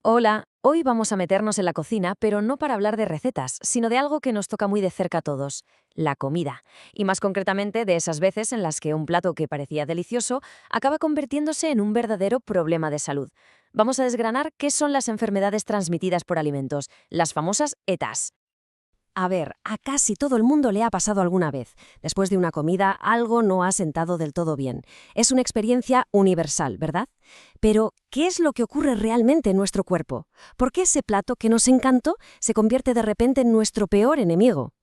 Hola, hoy vamos a meternos en la cocina, pero no para hablar de recetas, sino de algo que nos toca muy de cerca a todos, la comida. Y más concretamente de esas veces en las que un plato que parecía delicioso acaba convirtiéndose en un verdadero problema de salud. Vamos a desgranar qué son las enfermedades transmitidas por alimentos, las famosas ETAs. A ver, a casi todo el mundo le ha pasado alguna vez. Después de una comida, algo no ha sentado del todo bien. Es una experiencia universal, ¿verdad? Pero, ¿qué es lo que ocurre realmente en nuestro cuerpo? ¿Por qué ese plato que nos encantó se convierte de repente en nuestro peor enemigo?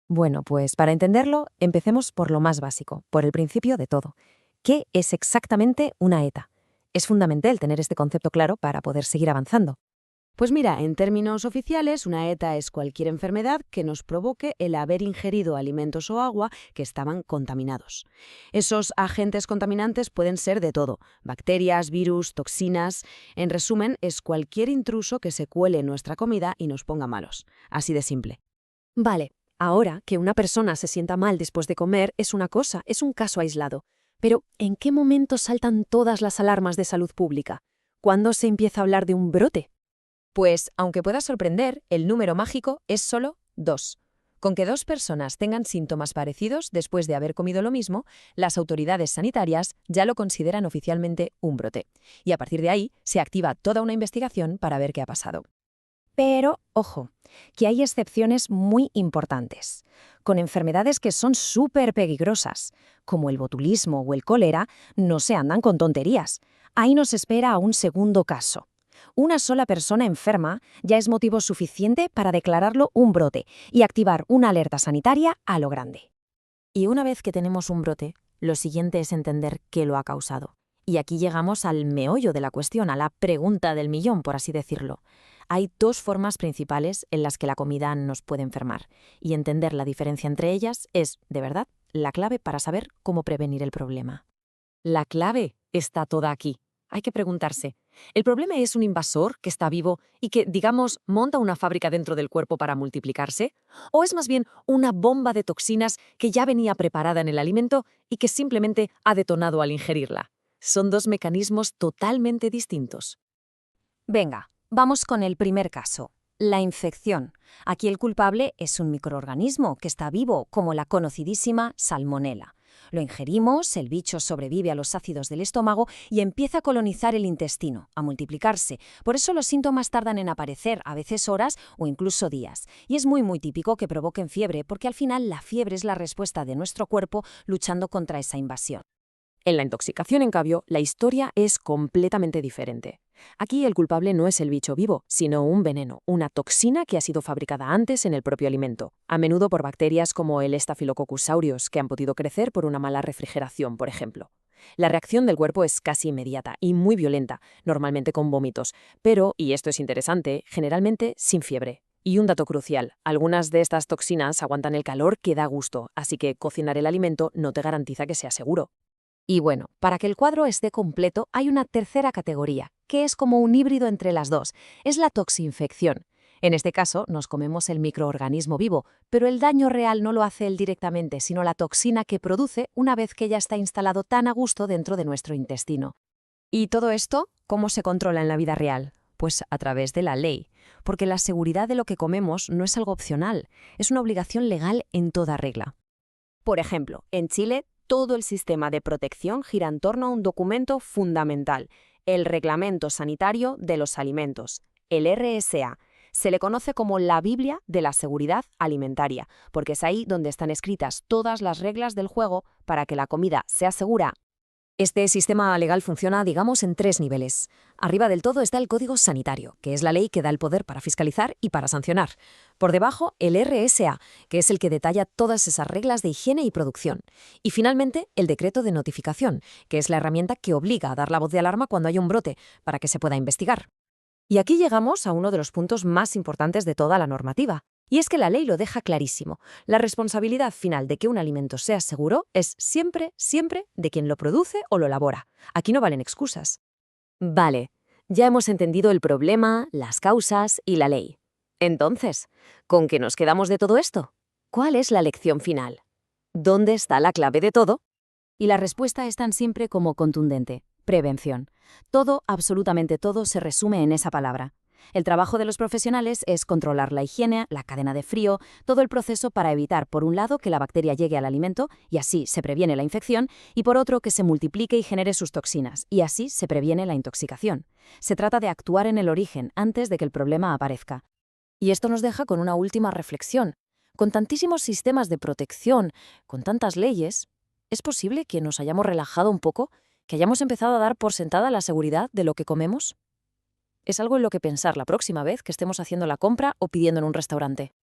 Bueno, pues para entenderlo, empecemos por lo más básico, por el principio de todo. ¿Qué es exactamente una ETA? Es fundamental tener este concepto claro para poder seguir avanzando. Pues mira, en términos oficiales, una ETA es cualquier enfermedad que nos provoque el haber ingerido alimentos o agua que estaban contaminados. Esos agentes contaminantes pueden ser de todo: bacterias, virus, toxinas. En resumen, es cualquier intruso que se cuele en nuestra comida y nos ponga malos. Así de simple. Vale, ahora que una persona se sienta mal después de comer es una cosa, es un caso aislado. Pero, ¿en qué momento saltan todas las alarmas de salud pública? ¿Cuándo se empieza a hablar de un brote? Pues, aunque pueda sorprender, el número mágico es solo 2. Con que 2 personas tengan síntomas parecidos después de haber comido lo mismo, las autoridades sanitarias ya lo consideran oficialmente un brote. Y a partir de ahí se activa toda una investigación para ver qué ha pasado. Pero, ojo, que hay excepciones muy importantes. Con enfermedades que son súper peligrosas, como el botulismo o el cólera, no se andan con tonterías. Ahí nos espera un segundo caso. Una sola persona enferma ya es motivo suficiente para declararlo un brote y activar una alerta sanitaria a lo grande. Y una vez que tenemos un brote, lo siguiente es entender qué lo ha causado. Y aquí llegamos al meollo de la cuestión, a la pregunta del millón, por así decirlo. Hay dos formas principales en las que la comida nos puede enfermar, y entender la diferencia entre ellas es, de verdad, la clave para saber cómo prevenir el problema. La clave está toda aquí. Hay que preguntarse, ¿el problema es un invasor que está vivo y que, digamos, monta una fábrica dentro del cuerpo para multiplicarse? ¿O es más bien una bomba de toxinas que ya venía preparada en el alimento y que simplemente ha detonado al ingerirla? Son dos mecanismos totalmente distintos. Venga, vamos con el primer caso, la infección. Aquí el culpable es un microorganismo que está vivo, como la conocidísima salmonela. Lo ingerimos, el bicho sobrevive a los ácidos del estómago y empieza a colonizar el intestino, a multiplicarse. Por eso los síntomas tardan en aparecer, a veces horas o incluso días. Y es muy típico que provoquen fiebre, porque al final la fiebre es la respuesta de nuestro cuerpo luchando contra esa invasión. En la intoxicación, en cambio, la historia es completamente diferente. Aquí el culpable no es el bicho vivo, sino un veneno, una toxina que ha sido fabricada antes en el propio alimento, a menudo por bacterias como el Staphylococcus aureus, que han podido crecer por una mala refrigeración, por ejemplo. La reacción del cuerpo es casi inmediata y muy violenta, normalmente con vómitos, pero, y esto es interesante, generalmente sin fiebre. Y un dato crucial, algunas de estas toxinas aguantan el calor que da gusto, así que cocinar el alimento no te garantiza que sea seguro. Y bueno, para que el cuadro esté completo, hay una tercera categoría, que es como un híbrido entre las dos. Es la toxinfección. En este caso, nos comemos el microorganismo vivo, pero el daño real no lo hace él directamente, sino la toxina que produce una vez que ya está instalado tan a gusto dentro de nuestro intestino. ¿Y todo esto cómo se controla en la vida real? Pues a través de la ley, porque la seguridad de lo que comemos no es algo opcional, es una obligación legal en toda regla. Por ejemplo, en Chile, todo el sistema de protección gira en torno a un documento fundamental, el Reglamento Sanitario de los Alimentos, el RSA. Se le conoce como la Biblia de la seguridad alimentaria, porque es ahí donde están escritas todas las reglas del juego para que la comida sea segura. Este sistema legal funciona, digamos, en 3 niveles. Arriba del todo está el Código Sanitario, que es la ley que da el poder para fiscalizar y para sancionar. Por debajo, el RSA, que es el que detalla todas esas reglas de higiene y producción. Y finalmente, el Decreto de Notificación, que es la herramienta que obliga a dar la voz de alarma cuando hay un brote, para que se pueda investigar. Y aquí llegamos a uno de los puntos más importantes de toda la normativa. Y es que la ley lo deja clarísimo. La responsabilidad final de que un alimento sea seguro es siempre, siempre de quien lo produce o lo elabora. Aquí no valen excusas. Vale, ya hemos entendido el problema, las causas y la ley. Entonces, ¿con qué nos quedamos de todo esto? ¿Cuál es la lección final? ¿Dónde está la clave de todo? Y la respuesta es tan simple como contundente: prevención. Todo, absolutamente todo, se resume en esa palabra. El trabajo de los profesionales es controlar la higiene, la cadena de frío, todo el proceso para evitar, por un lado, que la bacteria llegue al alimento y así se previene la infección, y por otro, que se multiplique y genere sus toxinas y así se previene la intoxicación. Se trata de actuar en el origen antes de que el problema aparezca. Y esto nos deja con una última reflexión. Con tantísimos sistemas de protección, con tantas leyes, ¿es posible que nos hayamos relajado un poco, que hayamos empezado a dar por sentada la seguridad de lo que comemos? Es algo en lo que pensar la próxima vez que estemos haciendo la compra o pidiendo en un restaurante.